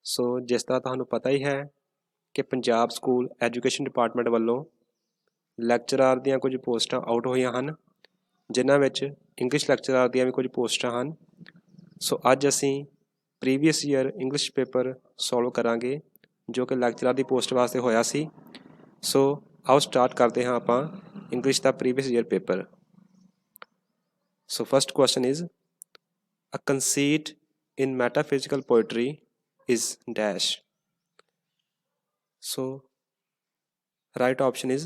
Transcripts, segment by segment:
ਸੋ ਜਿਸ ਤਰ੍ਹਾਂ ਤੁਹਾਨੂੰ ਪਤਾ ਹੀ ਹੈ ਕਿ ਪੰਜਾਬ ਸਕੂਲ ਐਜੂਕੇਸ਼ਨ ਡਿਪਾਰਟਮੈਂਟ ਵੱਲੋਂ ਲੈਕਚਰਾਰ ਦੀਆਂ ਕੁਝ ਪੋਸਟਾਂ ਆਊਟ ਹੋਈਆਂ ਹਨ, ਜਿਨ੍ਹਾਂ ਵਿੱਚ ਇੰਗਲਿਸ਼ ਲੈਕਚਰਾਰ ਦੀਆਂ ਵੀ ਕੁਝ ਪੋਸਟਾਂ ਹਨ। ਸੋ ਅੱਜ ਅਸੀਂ previous year English paper solve ਕਰਾਂਗੇ ਜੋ ਕਿ ਲੈਕਚਰਾਰ ਦੀ ਪੋਸਟ ਵਾਸਤੇ ਹੋਇਆ ਸੀ। ਸੋ ਆਓ ਸਟਾਰਟ ਕਰਦੇ ਹਾਂ ਆਪਾਂ English the previous year paper. So first question is a conceit in metaphysical poetry is dash. So right option is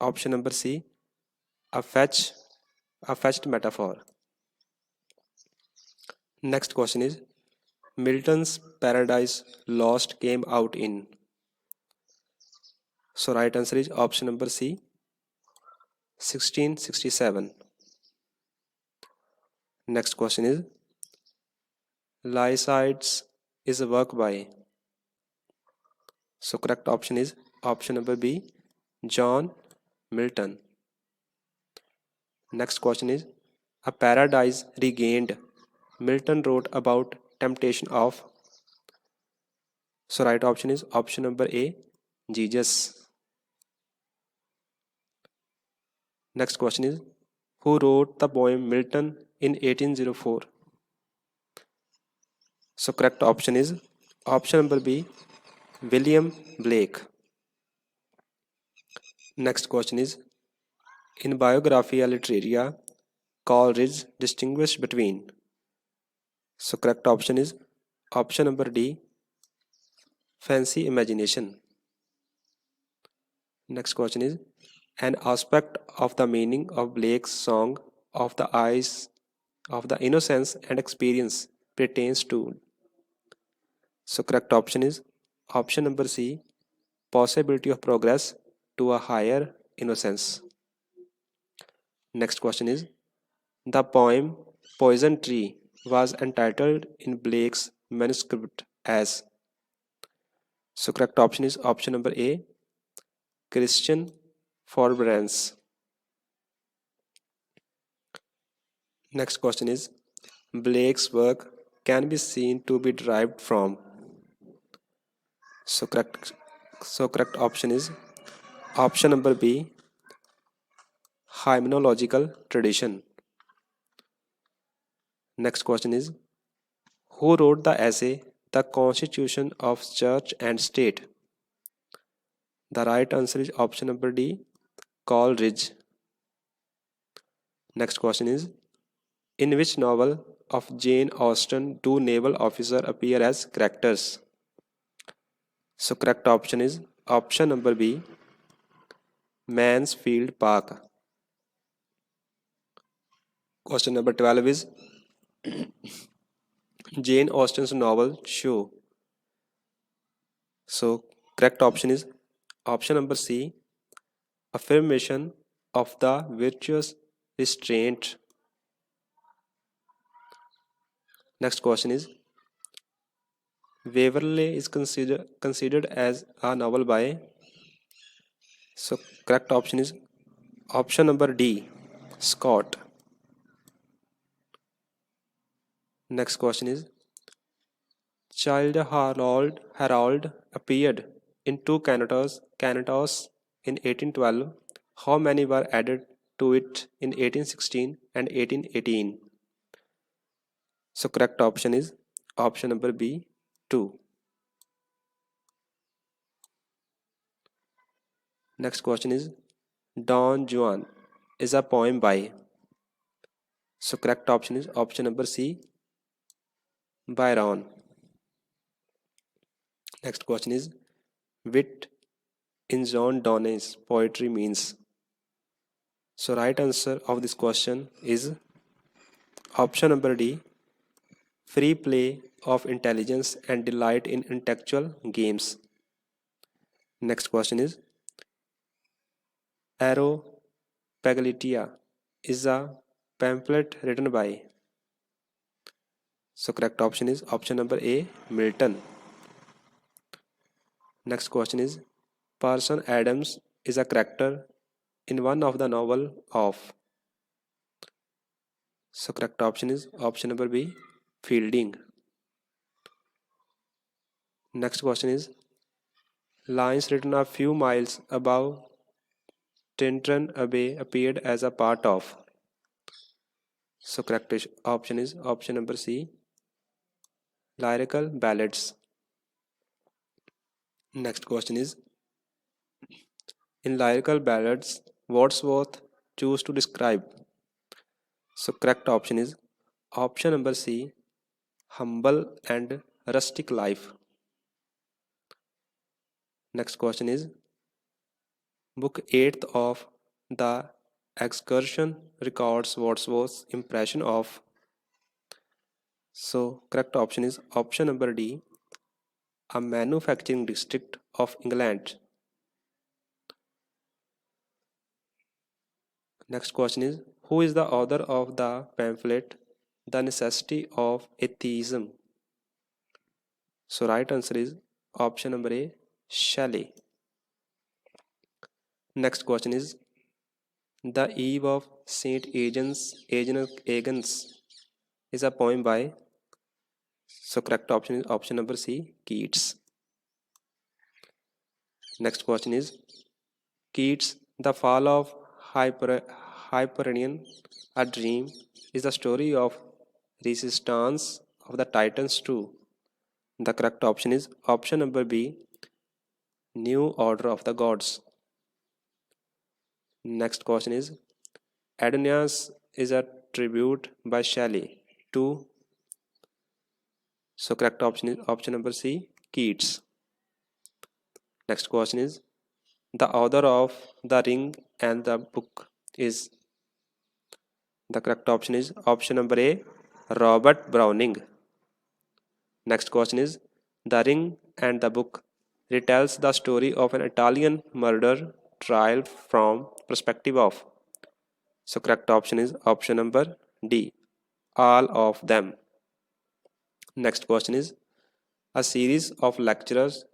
option number C, a fetched metaphor. Next question is Milton's Paradise Lost came out in. So right answer is option number C, 1667. Next question is Lycidas is a work by. So correct option is option number B, John Milton. Next question is A Paradise Regained. Milton wrote about temptation of. So right option is option number A, Jesus. Next question is Who wrote the poem Milton in 1804? So correct option is option number B, William Blake. Next question is In Biographia Literaria, Coleridge distinguished between. So correct option is option number D, fancy imagination. Next question is an aspect of the meaning of Blake's song of the eyes of the innocence and experience pertains to. So correct option is option number C, possibility of progress to a higher innocence. Next question is the poem Poison Tree was entitled in Blake's manuscript as. So correct option is option number A, Christian Forbearance. Next question is Blake's work can be seen to be derived from. So correct option is option number B, hymnological tradition. Next question is who wrote the essay The Constitution of Church and State? The right answer is option number D, Coleridge. Next question is in which novel of Jane Austen do naval officers appear as characters? So correct option is option number B, Mansfield Park. Question number 12 is Jane Austen's novel Show. So correct option is option number C, affirmation of the virtuous restraint. Next question is Waverley is considered as a novel by. So correct option is option number D, Scott. Next question is Childe Harold appeared in two canatos in 1812. How many were added to it in 1816 and 1818? So correct option is option number B, 2. Next question is Don Juan is a poem by. So correct option is option number C, Byron. Next question is wit in John Donne's poetry means. So right answer of this question is option number D, free play of intelligence and delight in intellectual games. Next question is Aeropagilia is a pamphlet written by. So correct option is option number A, Milton. Next question is Parson Adams is a character in one of the novel of. So correct option is option number B, Fielding. Next question is lines written a few miles above Tintern Abbey appeared as a part of. So correct option is option number C, lyrical ballads. Next question is in lyrical ballads, Wordsworth choose to describe. So correct option is option number C, humble and rustic life. Next question is book 8th of the excursion records Wordsworth's impression of. So correct option is option number D, a manufacturing district of England. Next question is who is the author of the pamphlet The Necessity of Atheism? So right answer is option number A, Shelley. Next question is The Eve of Saint Agnes is a poem by. So correct option is option number C, Keats. Next question is Keats, The Fall of Hyperion, a Dream, is the story of resistance of the Titans too. The correct option is option number B, New Order of the Gods. Next question is Adonias is a tribute by Shelley to. So correct option is option number C, Keats. Next question is the author of The Ring and the Book is. The correct option is option number A, Robert Browning. Next question is The Ring and the Book retells the story of an Italian murder trial from perspective of. So correct option is option number D, all of them. Next question is a series of lectures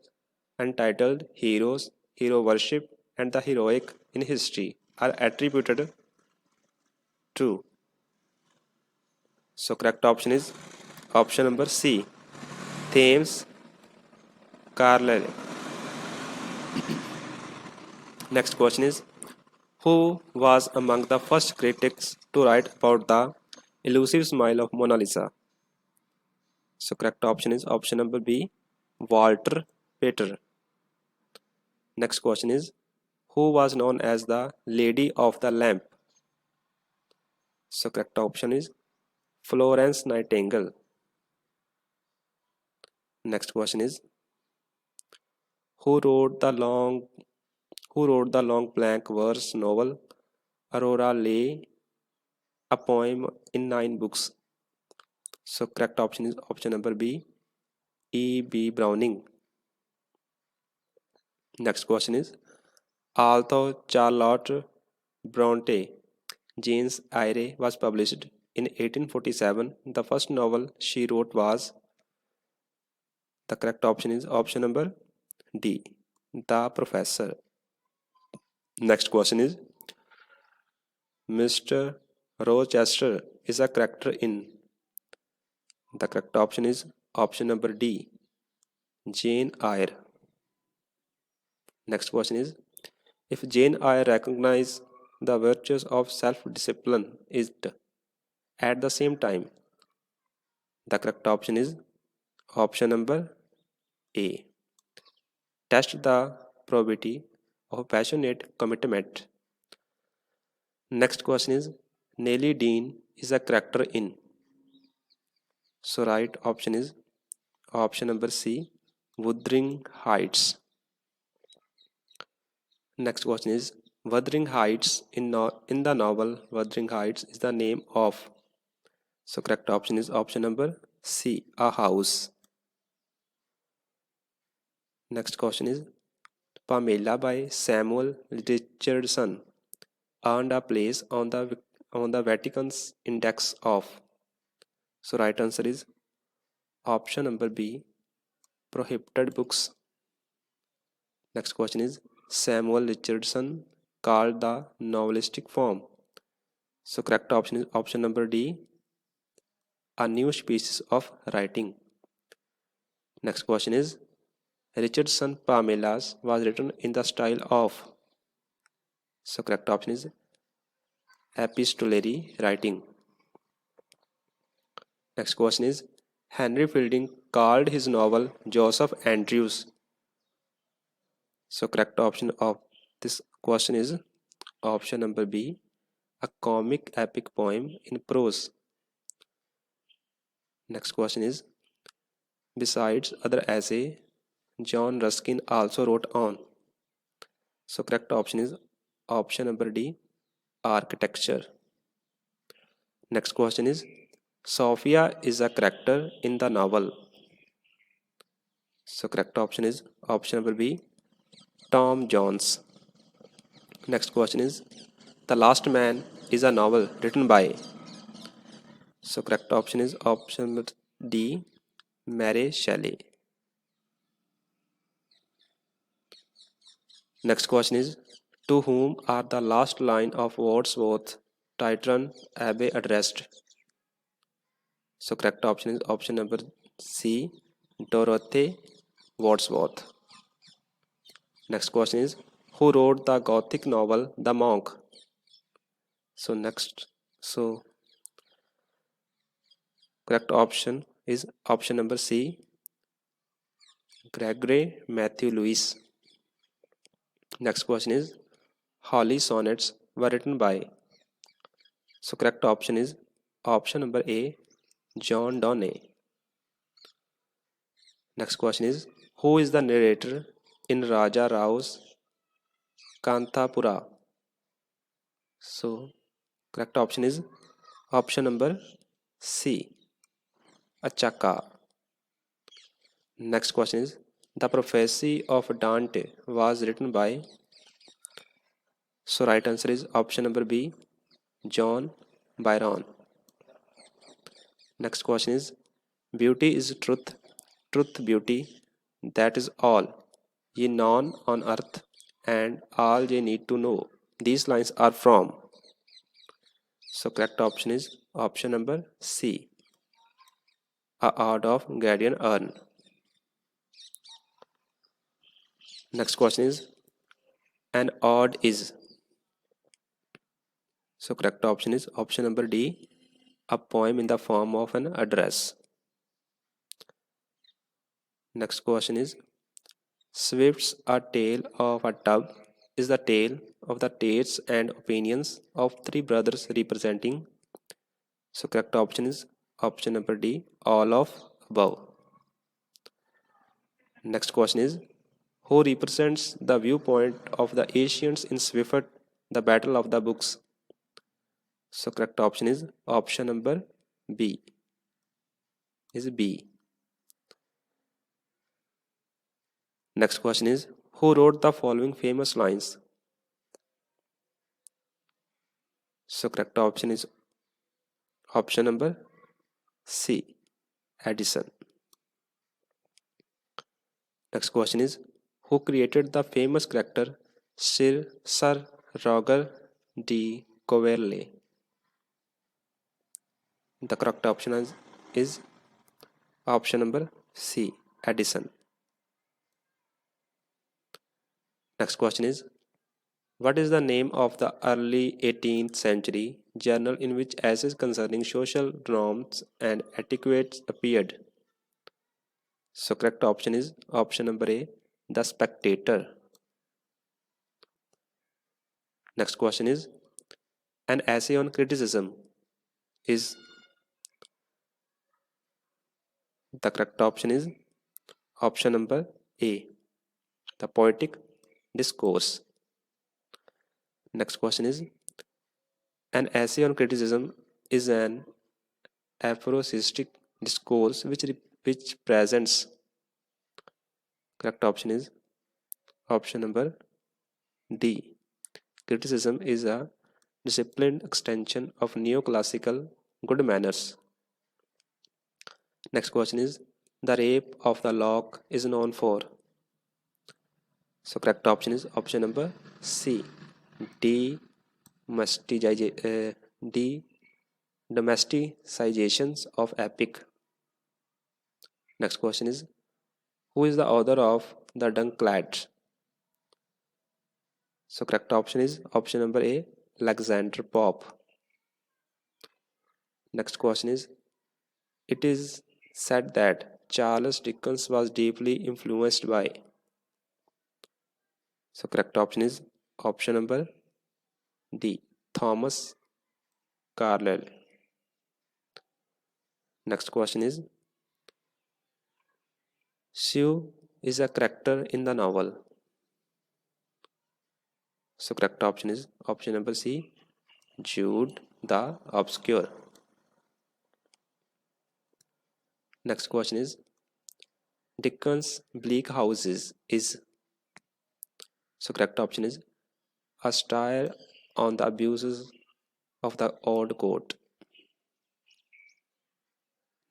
entitled Heroes, Hero Worship, and the Heroic in History are attributed to. So correct option is option number C, Thames Carlyle. Next question is who was among the first critics to write about the elusive smile of Mona Lisa? So correct option is option number B, Walter Pater. Next question is who was known as the Lady of the Lamp? So correct option is Florence Nightingale. Next question is who wrote the long blank verse novel Aurora Leigh, a poem in 9 books? So correct option is option number B, E.B. Browning. Next question is although Charlotte Bronte Jane's Eyre was published in 1847, the first novel she wrote was. The correct option is option number D, The Professor. Next question is Mr. Rochester is a character in. The correct option is option number D, Jane Eyre. Next question is if Jane Eyre recognized the virtues of self-discipline is at the same time. The correct option is option number A, test the probability of passionate commitment. Next question is Nellie Dean is a character in. So right option is option number C, Wuthering Heights. Next question is Wuthering Heights in the novel Wuthering Heights is the name of. So correct option is option number C, a house. Next question is Pamela by Samuel Richardson earned a place on the Vatican's index of. So right answer is option number B, prohibited books. Next question is Samuel Richardson called the novelistic form. So correct option is option number D, a new species of writing. Next question is Richardson Pamela's was written in the style of. So correct option is epistolary writing. Next question is Henry Fielding called his novel Joseph Andrews. So correct option of this question is option number B, a comic epic poem in prose. Next question is besides other essay, John Ruskin also wrote on. So correct option is option number D, architecture. Next question is Sophia is a character in the novel. So correct option is option number B, Tom Jones. Next question is The Last Man is a novel written by. So correct option is option number D, Mary Shelley. Next question is To whom are the last line of Wordsworth Tintern Abbey addressed? So correct option is option number C, Dorothy Wordsworth. Next question is Who wrote the Gothic novel The Monk? So correct option is option number C, Gregory Matthew Lewis. Next question is Holly sonnets were written by. So correct option is option number A, John Donne. Next question is Who is the narrator in Raja Rao's Kantapura? So correct option is option number C, Achaka. Next question is The Prophecy of Dante was written by. So right answer is option number B, John Byron. Next question is Beauty is truth, truth beauty, that is all ye known on earth and all ye need to know. These lines are from. So correct option is option number C, A Ode of Guardian Urn. Next question is An ode is. So correct option is option number D, a poem in the form of an address. Next question is Swift's A Tale of a Tub is the tale of the tastes and opinions of three brothers representing. So correct option is option number D, all of above. Next question is Who represents the viewpoint of the ancients in Swift, the Battle of the Books? So correct option is option number B, is B. Next question is Who wrote the following famous lines? So correct option is option number C, Addison. Next question is Who created the famous character Sir Roger de Coverley? The correct option is option number C, Addison. Next question is What is the name of the early 18th century journal in which essays concerning social norms and etiquette appeared? So correct option is option number A, The Spectator. Next question is An essay on criticism is. The correct option is option number A, The Poetic Discourse. Next question is An essay on criticism is an aphoristic discourse which presents. Correct option is option number D. Criticism is a disciplined extension of neoclassical good manners. Next question is The rape of the lock is known for. So correct option is option number C, domesticizations of epic. Next question is Who is the author of The Dunklead? So correct option is option number A, Alexander Pope. Next question is, it is said that Charles Dickens was deeply influenced by. So correct option is option number D, Thomas Carlyle. Next question is, Sue is a character in the novel. So correct option is option number C, Jude the Obscure. Next question is, Dickens' Bleak Houses is. So correct option is a satire on the abuses of the old court.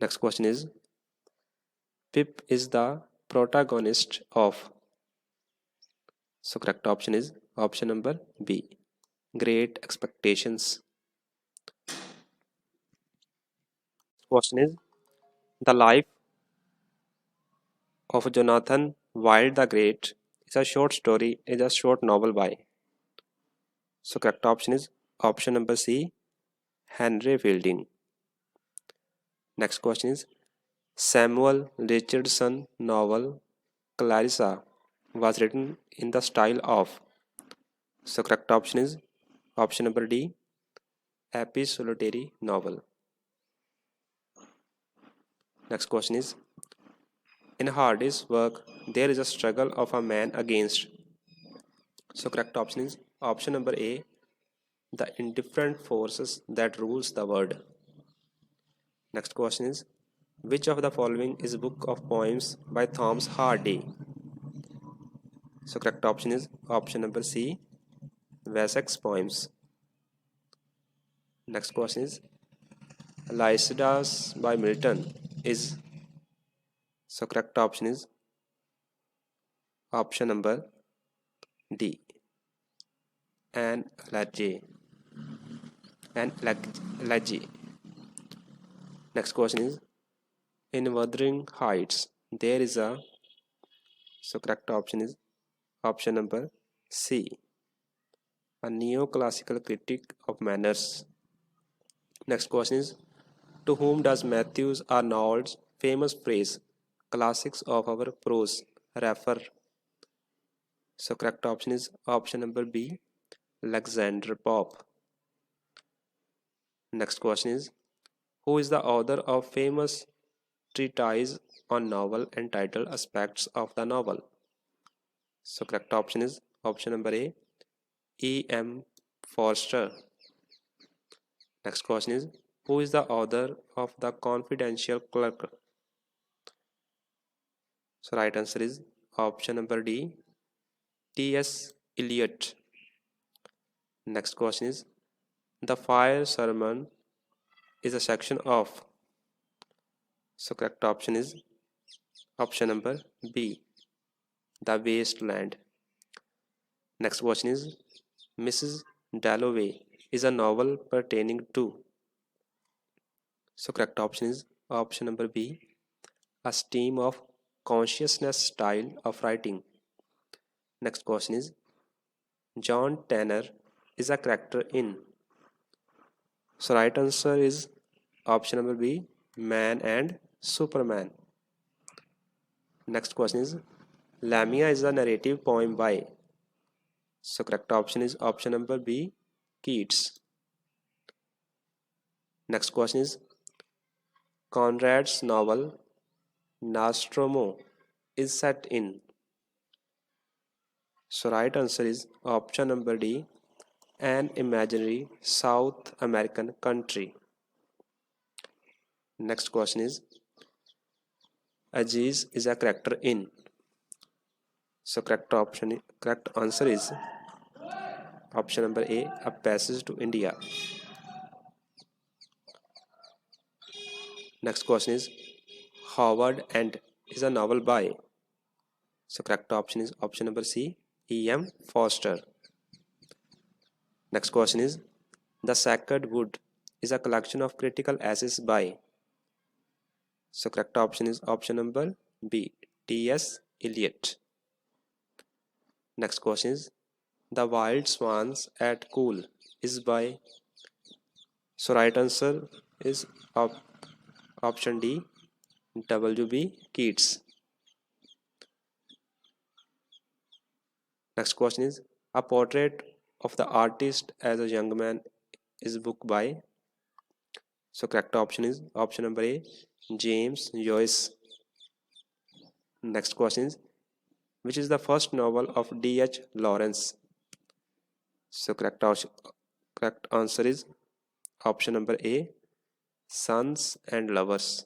Next question is, Pip is the protagonist of. So correct option is option number B, Great Expectations. Question is, the life of Jonathan Wild the Great is a short story, is a short novel by. So correct option is option number C, Henry Fielding. Next question is, Samuel Richardson novel Clarissa was written in the style of. So correct option is option number D, epistolary novel. Next question is, in Hardy's work, there is a struggle of a man against. So correct option is option number A, the indifferent forces that rules the world. Next question is, which of the following is a book of poems by Thomas Hardy? So correct option is option number C, Wessex poems. Next question is, Lycidas by Milton is. So correct option is option number D, An Elegy. An Elegy. Next question is, in Wuthering Heights there is a. So correct option is option number C, a neoclassical critique of manners. Next question is, to whom does Matthew Arnold's famous phrase, classics of our prose, refer? So correct option is option number B, Alexander Pope. Next question is, who is the author of famous treatise on novel entitled Aspects of the Novel? So correct option is option number A, E.M. Forster. Next question is, who is the author of The Confidential Clerk? So right answer is option number D, T.S. Eliot. Next question is, the fire sermon is a section of. So correct option is option number B, the wasteland. Next question is, Mrs. Dalloway is a novel pertaining to. So correct option is option number B, a stream of consciousness style of writing. Next question is, John Tanner is a character in. So right answer is option number B, Man and Superman. Next question is, Lamia is a narrative poem by. So correct option is option number B, Keats. Next question is, Conrad's novel Nostromo is set in. So right answer is option number D, an imaginary South American country. Next question is, Aziz is a character in. So correct answer is option number A, A Passage to India. Next question is, Howard End is a novel by. So correct option is option number C, E.M. Forster. Next question is, The Sacred Wood is a collection of critical essays by. So correct option is option number B, T.S. Eliot. Next question is The Wild Swans at Cool is by. So right answer is option D, W.B. Keats. Next question is A Portrait of the Artist as a Young Man is book by. So correct option is option number A, James Joyce. Next question is which is the first novel of D.H. Lawrence? So correct answer is option number A, Sons and Lovers.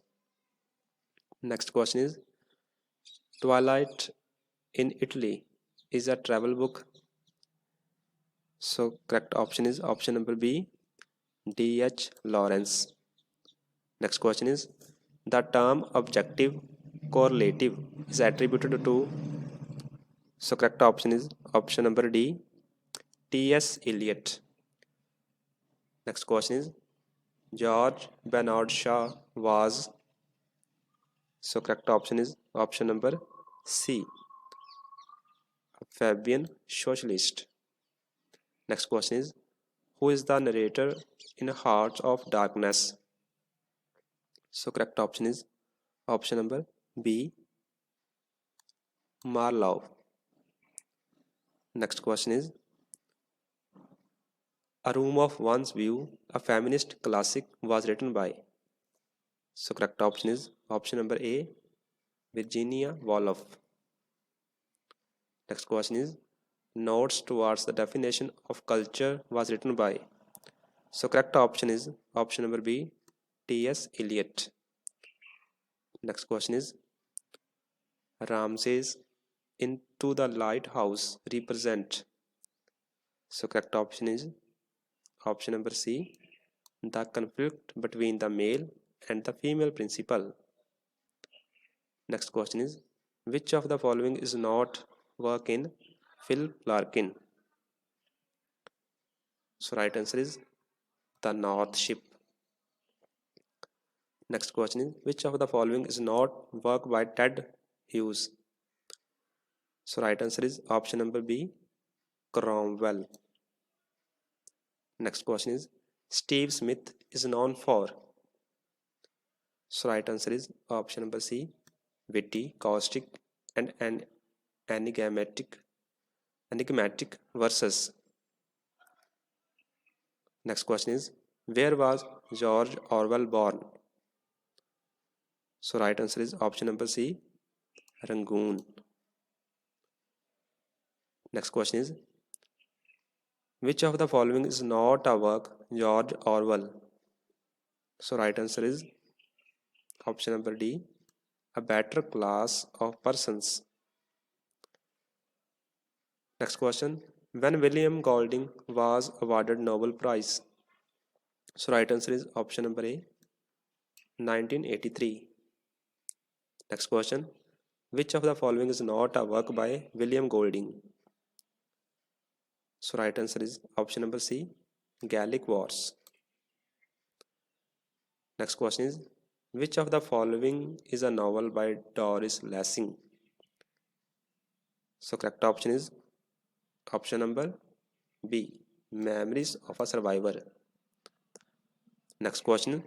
Next question is Twilight in Italy is a travel book. So correct option is option number B, D.H. Lawrence. Next question is the term objective correlative is attributed to. So correct option is option number D, T.S. Eliot. Next question is George Bernard Shaw was. So correct option is option number C, a Fabian socialist. Next question is who is the narrator in Hearts of Darkness? So correct option is option number B, Marlowe. Next question is A Room of One's View, a feminist classic, was written by. So correct option is option number A, Virginia Woolf. Next question is Notes towards the definition of culture was written by. So correct option is option number B, T.S. Eliot. Next question is Ramses into the lighthouse represent. So correct option is option number C, the conflict between the male and the female principal. Next question is which of the following is not work in Phil Larkin? So right answer is the North Ship. Next question is which of the following is not work by Ted Hughes? So right answer is option number B, Cromwell. Next question is Steve Smith is known for. So right answer is option number C, witty, caustic, and enigmatic verses. Next question is where was George Orwell born? So right answer is option number C, Rangoon. Next question is which of the following is not a work George Orwell? So right answer is option number D, a better class of persons. Next question, when William Golding was awarded Nobel Prize? So right answer is option number A, 1983. Next question, which of the following is not a work by William Golding? So right answer is option number C, Gallic Wars. Next question is which of the following is a novel by Doris Lessing? So correct option is option number B, Memories of a Survivor. Next question,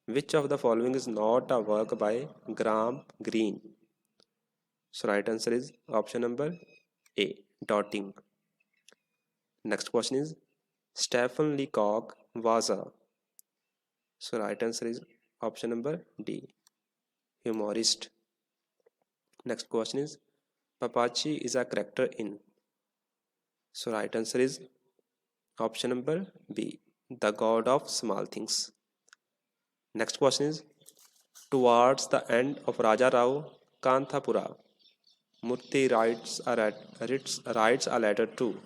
which of the following is not a work by Graham Greene? So right answer is option number A, Dotting. Next question is Stephen Leacock was a. So right answer is option number D, humorist. Next question is Papachi is a character in. So right answer is option number B, the god of small things. Next question is towards the end of Raja Rao Kanthapura, Murthy writes a letter to.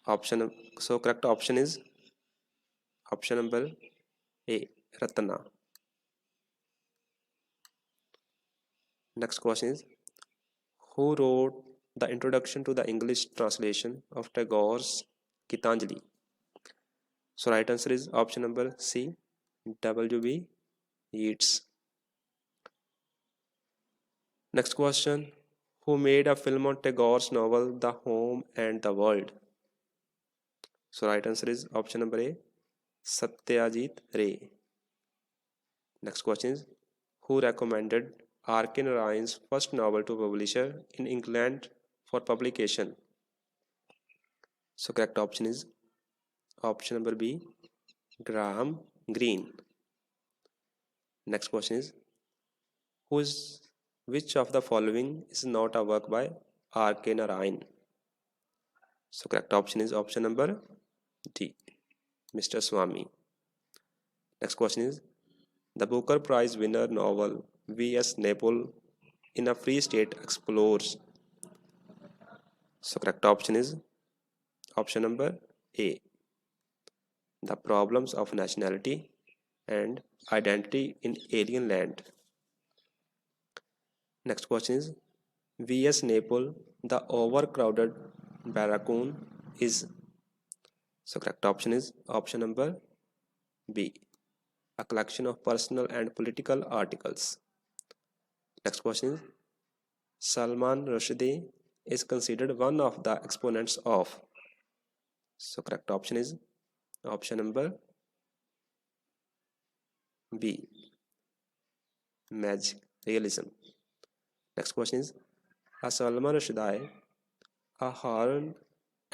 Option so correct option is option number A, Ratna. Next question is who wrote the introduction to the English translation of Tagore's Gitanjali? So right answer is option number C, W.B. Yeats. Next question. Who made a film on Tagore's novel The Home and the World? So right answer is option number A, Satyajit Ray. Next question is, who recommended R.K. Narayan's first novel to publisher in England for publication? So correct option is option number B, Graham Greene. Next question is, who's which of the following is not a work by R.K. Narayan? So correct option is option number D, Mr. Swami. Next question is, the Booker Prize winner novel V.S. Naipaul in a Free State explores. So correct option is option number A, the problems of nationality and identity in alien land. Next question is, V.S. Naipaul, the overcrowded barracoon is. So correct option is option number B, a collection of personal and political articles. Next question is, Salman Rushdie is considered one of the exponents of. So correct option is option number B, magic realism. Next question is, a Salman Rushdie, a Harun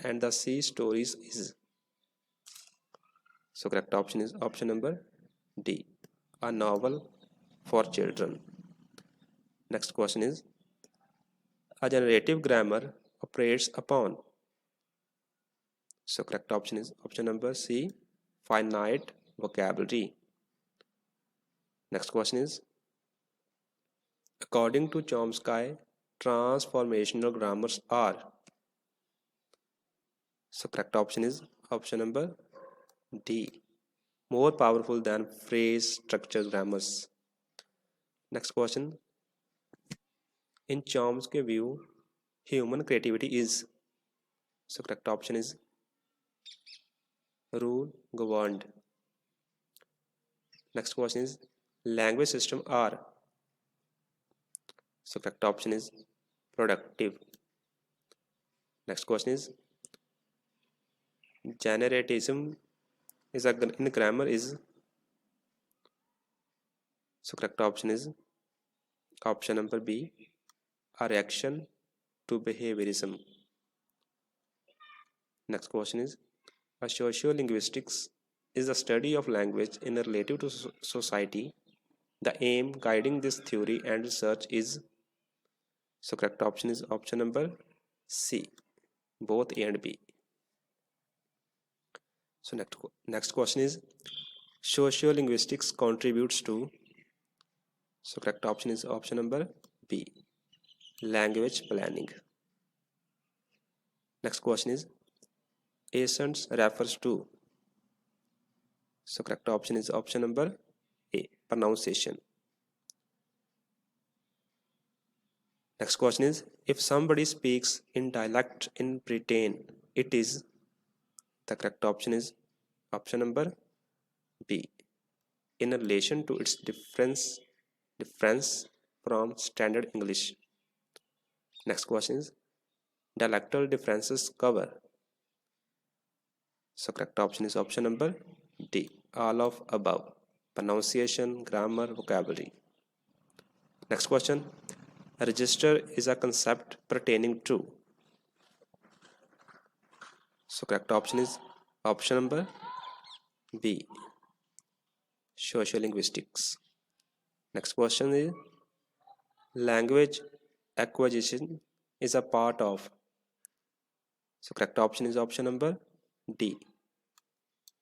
and the Sea stories is. So correct option is option number D, a novel for children. Next question is, a generative grammar operates upon. So correct option is option number C, finite vocabulary. Next question is, according to Chomsky, transformational grammars are. So correct option is option number D, more powerful than phrase structure grammars. Next question, in Chomsky view, human creativity is. So correct option is rule governed. Next question is, language system are. So correct option is productive. Next question is, generatism is in grammar is. So correct option is option number B, a reaction to behaviorism. Next question is, a sociolinguistics is the study of language in relative to society. The aim guiding this theory and research is. So correct option is option number C, both A and B. So next question is, sociolinguistics contributes to. So correct option is option number B, language planning. Next question is, accents refers to. So correct option is option number A, pronunciation. Next question is, if somebody speaks in dialect in Britain, it is. The correct option is option number B, in relation to its difference from standard English. Next question is, dialectal differences cover. So correct option is option number D, all of above, pronunciation, grammar, vocabulary. Next question, a register is a concept pertaining to. So correct option is option number B, sociolinguistics. Next question is, language acquisition is a part of. So correct option is option number D,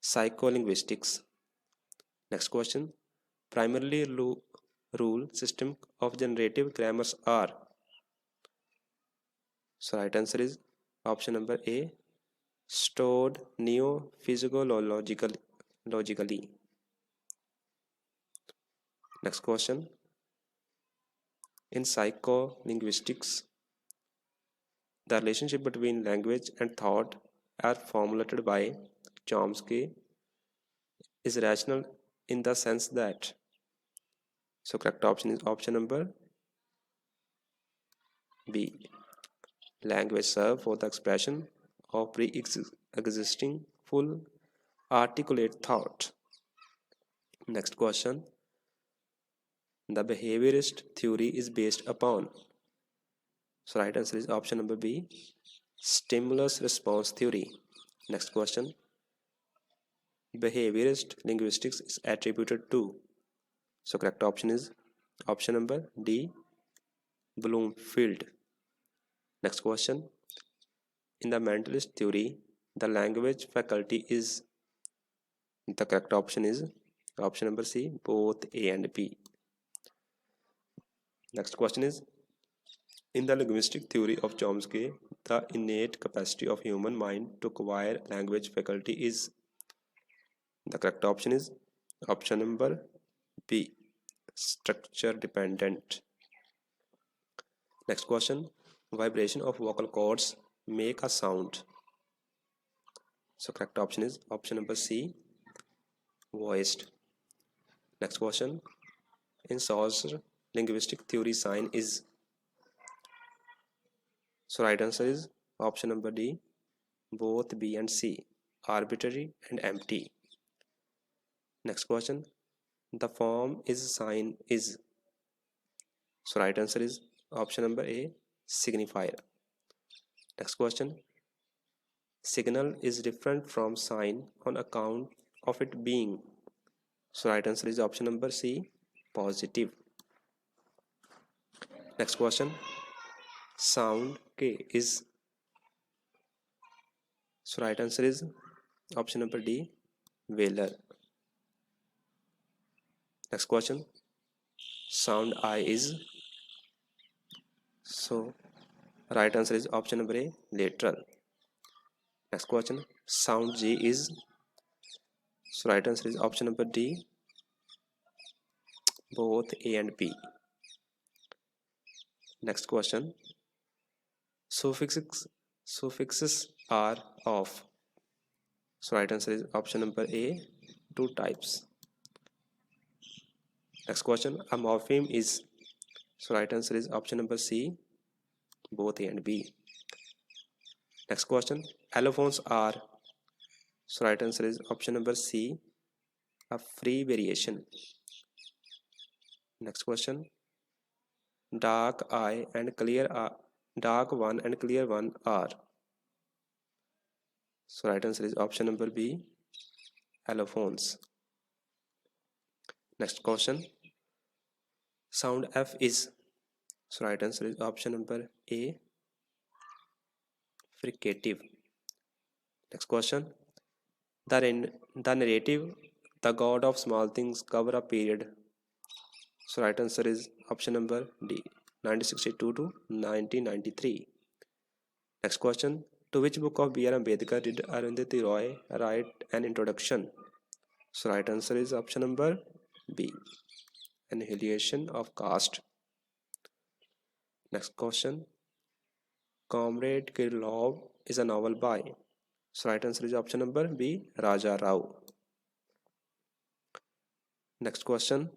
psycholinguistics. Next question, primarily rule system of generative grammars are. So right answer is option number A, stored neo-physiologically. Next question, in psycholinguistics, the relationship between language and thought as formulated by Chomsky is rational in the sense that. So correct option is option number B. Language serve for the expression of pre-existing full articulate thought. Next question. The behaviorist theory is based upon. So right answer is option number B. Stimulus response theory. Next question. Behaviorist linguistics is attributed to. So correct option is option number D. Bloomfield. Next question. In the mentalist theory, the language faculty is. The correct option is option number C. Both A and B. Next question is, in the linguistic theory of Chomsky, the innate capacity of human mind to acquire language faculty is. The correct option is option number B. Structure dependent. Next question. Vibration of vocal cords make a sound. So correct option is option number C. Voiced. Next question. In Saussure linguistic theory, sign is. So right answer is option number D. Both B and C. Arbitrary and empty. Next question. The form is sign is. So right answer is option number A. Signifier. Next question. Signal is different from sign on account of it being. So right answer is option number C. Positive. Next question. Sound K is. So right answer is option number D. Vowel. Next question. Sound I is. So right answer is option number A. Lateral. Next question. Sound G is. So right answer is option number D. Both A and B. Next question. Suffixes are of. So right answer is option number A. Two types. Next question. A morpheme is. So right answer is option number C. Both A and B. Next question. Allophones are. So right answer is option number C. A free variation. Next question. Dark I and clear are. Dark one and clear one are. So right answer is option number B. Allophones. Next question. Sound F is. So right answer is option number A. Fricative. Next question. The narrative, the god of small things, cover a period. So right answer is option number D. 1962 to 1993. Next question. To which book of B.R. Ambedkar did Arundhati Roy write an introduction? So right answer is option number B. Annihilation of Caste. Next question. Comrade Kirillov is a novel by. So right answer is option number B. Raja Rao. Next question.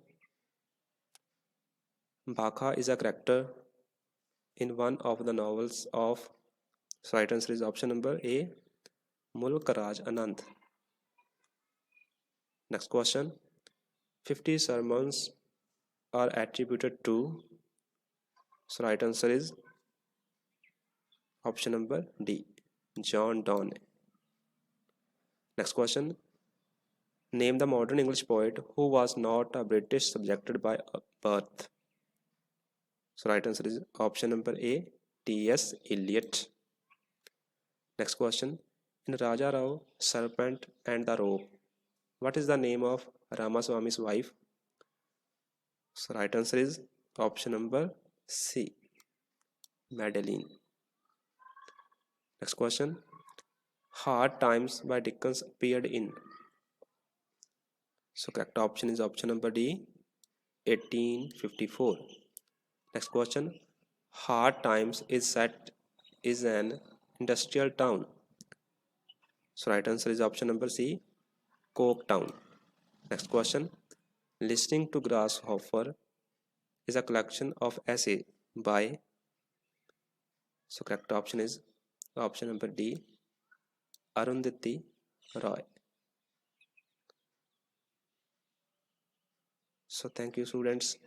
Bhakha is a character in one of the novels of. So right answer is option number A. Mulk Raj Anand. Next question. 50 sermons are attributed to. So right answer is option number D. John Donne. Next question. Name the modern English poet who was not a British subject by birth. So right answer is option number A. T.S. Eliot. Next question. In Raja Rao, Serpent and the Rope, what is the name of Ramaswamy's wife? So right answer is option number C. Madeline. Next question. Hard Times by Dickens appeared in. So correct option is option number D. 1854. Next question. Hard Times is an industrial town. So right answer is option number C. Coketown. Next question. Listening to Grasshopper is a collection of essays by. So correct option is option number D, Arundhati Roy. So thank you students.